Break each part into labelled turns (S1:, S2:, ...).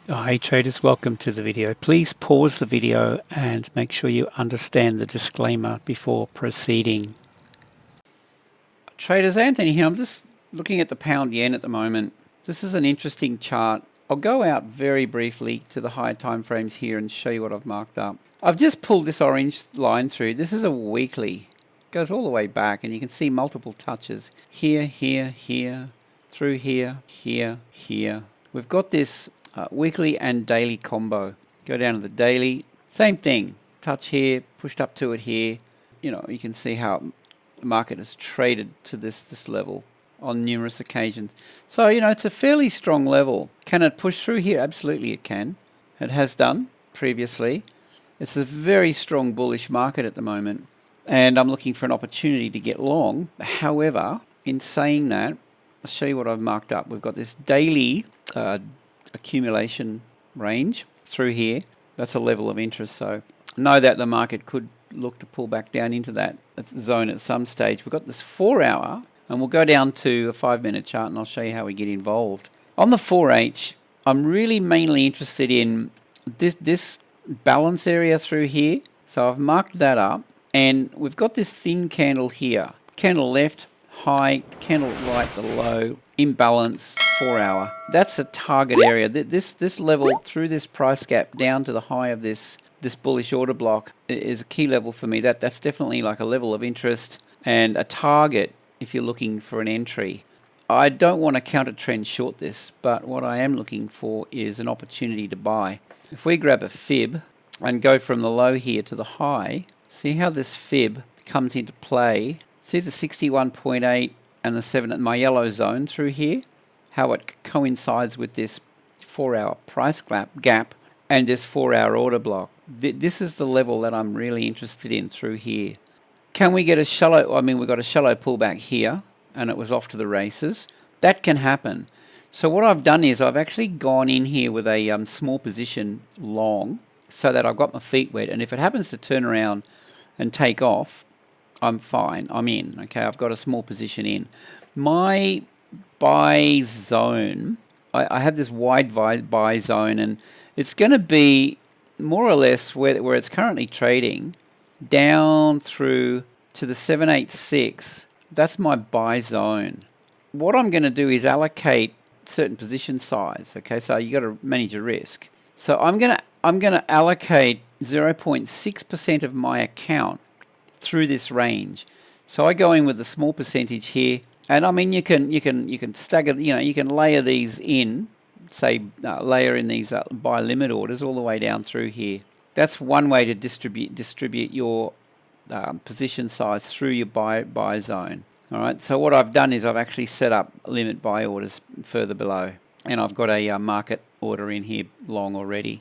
S1: Hi traders, welcome to the video. Please pause the video and make sure you understand the disclaimer before proceeding. Traders, Anthony here. I'm just looking at the pound yen at the moment. This is an interesting chart. I'll go out very briefly to the higher time frames here and show you what I've marked up. I've just pulled this orange line through. This is a weekly. It goes all the way back and you can see multiple touches. Here, here, here, through here, here, here. We've got this weekly and daily combo. Go down to the daily, same thing. Touch here, pushed up to it here. You know, you can see how the market has traded to this level on numerous occasions. So, you know, it's a fairly strong level. Can it push through here? Absolutely it can. It has done previously. It's a very strong bullish market at the moment. And I'm looking for an opportunity to get long. However, in saying that, I'll show you what I've marked up. We've got this daily accumulation range through here. That's a level of interest, so know that the market could look to pull back down into that zone at some stage. We've got this 4 hour, and we'll go down to a 5-minute chart and I'll show you how we get involved. On the 4H, I'm really mainly interested in this balance area through here. So I've marked that up, and we've got this thin candle here. Candle left, high, candle right, the low, imbalance, 4 hour. That's a target area. This level through this price gap down to the high of this bullish order block is a key level for me. That's definitely like a level of interest and a target if you're looking for an entry. I don't want to counter trend short this, but what I am looking for is an opportunity to buy. If we grab a fib and go from the low here to the high, see how this fib comes into play. See the 61.8 and the 7 my yellow zone through here, how it coincides with this 4 hour price gap and this 4 hour order block. This is the level that I'm really interested in through here. Can we get a shallow, we've got a shallow pullback here and it was off to the races. That can happen. So what I've done is I've actually gone in here with a small position long so that I've got my feet wet, and if it happens to turn around and take off, I'm fine, I'm in, okay, I've got a small position in. My buy zone, I have this wide buy zone, and it's going to be more or less where it's currently trading, down through to the 786, that's my buy zone. What I'm going to do is allocate certain position size, okay, so you got to manage your risk. So I'm going to allocate 0.6% of my account through this range. So I go in with a small percentage here, and I mean you can stagger, you know, you can layer these in, say layer in these buy limit orders all the way down through here. That's one way to distribute your position size through your buy zone. All right. So what I've done is I've actually set up limit buy orders further below, and I've got a market order in here long already.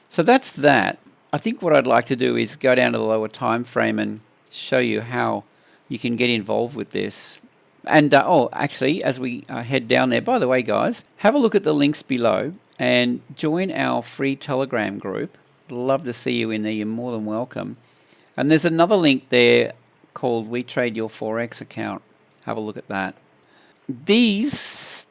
S1: So that's that. I think what I'd like to do is go down to the lower time frame and show you how you can get involved with this. And actually, as we head down there, by the way, guys, have a look at the links below and join our free Telegram group. Love to see you in there. You're more than welcome. And there's another link there called We Trade Your Forex account. Have a look at that. These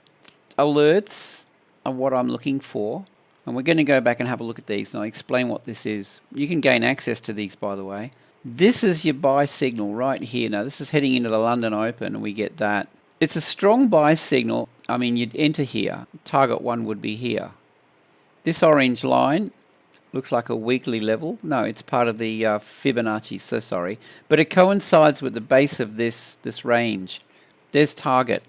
S1: alerts are what I'm looking for. And we're going to go back and have a look at these, and I'll explain what this is. You can gain access to these, by the way. This is your buy signal right here. Now, this is heading into the London Open, and we get that. It's a strong buy signal. I mean, you'd enter here. Target one would be here. This orange line looks like a weekly level. No, it's part of the Fibonacci, so sorry. But it coincides with the base of this range. There's target.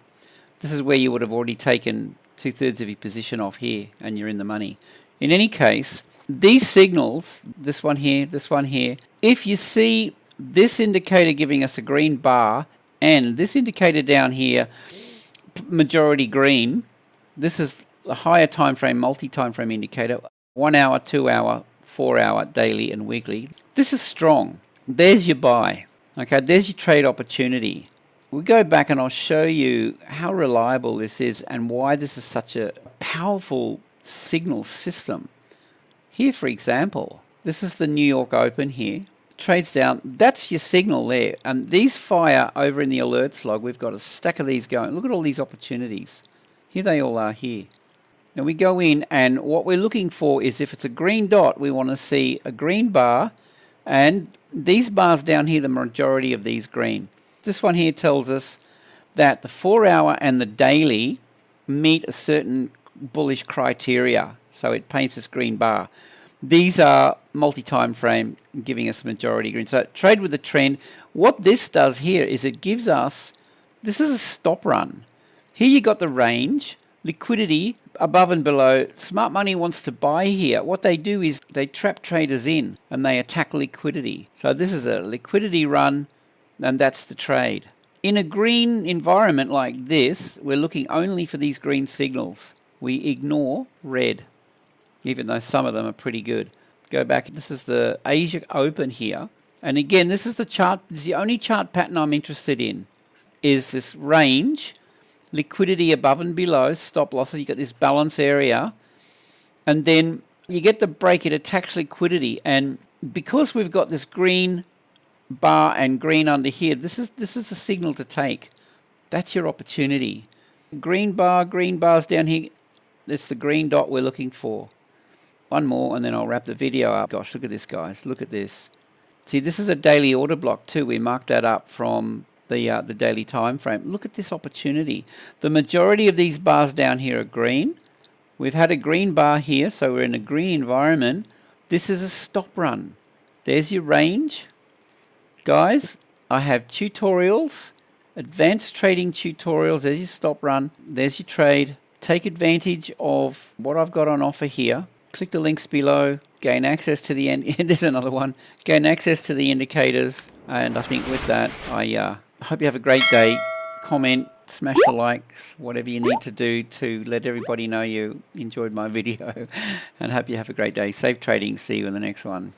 S1: This is where you would have already taken 2/3 of your position off here, and you're in the money. In any case, these signals, this one here, if you see this indicator giving us a green bar and this indicator down here, majority green, this is a higher time frame, multi-time frame indicator, 1 hour, 2 hour, 4 hour, daily and weekly. This is strong. There's your buy. Okay, there's your trade opportunity. We'll go back and I'll show you how reliable this is and why this is such a powerful signal system. Here, for example, this is the New York Open here. Trades down. That's your signal there. And these fire over in the alerts log. We've got a stack of these going. Look at all these opportunities. Here they all are here. Now we go in, and what we're looking for is, if it's a green dot, we want to see a green bar, and these bars down here, the majority of these green. This one here tells us that the 4-hour and the daily meet a certain bullish criteria, so it paints this green bar. These are multi-time frame, giving us majority green. So trade with the trend. What this does here is it gives us, this is a stop run. Here you got the range, liquidity above and below. Smart money wants to buy here. What they do is they trap traders in and they attack liquidity. So this is a liquidity run, and that's the trade. In a green environment like this, we're looking only for these green signals. We ignore red, even though some of them are pretty good. Go back, this is the Asia Open here. And again, this is the chart, this is the only chart pattern I'm interested in, is this range, liquidity above and below, stop losses, you got this balance area, and then you get the break, it attacks liquidity. And because we've got this green bar and green under here, this is the signal to take. That's your opportunity. Green bars down here, that's the green dot we're looking for. One more and then I'll wrap the video up. Gosh, look at this, guys. Look at this. See, this is a daily order block too. We marked that up from the daily time frame. Look at this opportunity. The majority of these bars down here are green. We've had a green bar here, so we're in a green environment. This is a stop run. There's your range. Guys, I have tutorials, advanced trading tutorials. There's your stop run. There's your trade. Take advantage of what I've got on offer here. Click the links below, gain access to the end. There's another one. Gain access to the indicators. And I think with that, I hope you have a great day. Comment, smash the likes, whatever you need to do to let everybody know you enjoyed my video. And hope you have a great day. Safe trading. See you in the next one.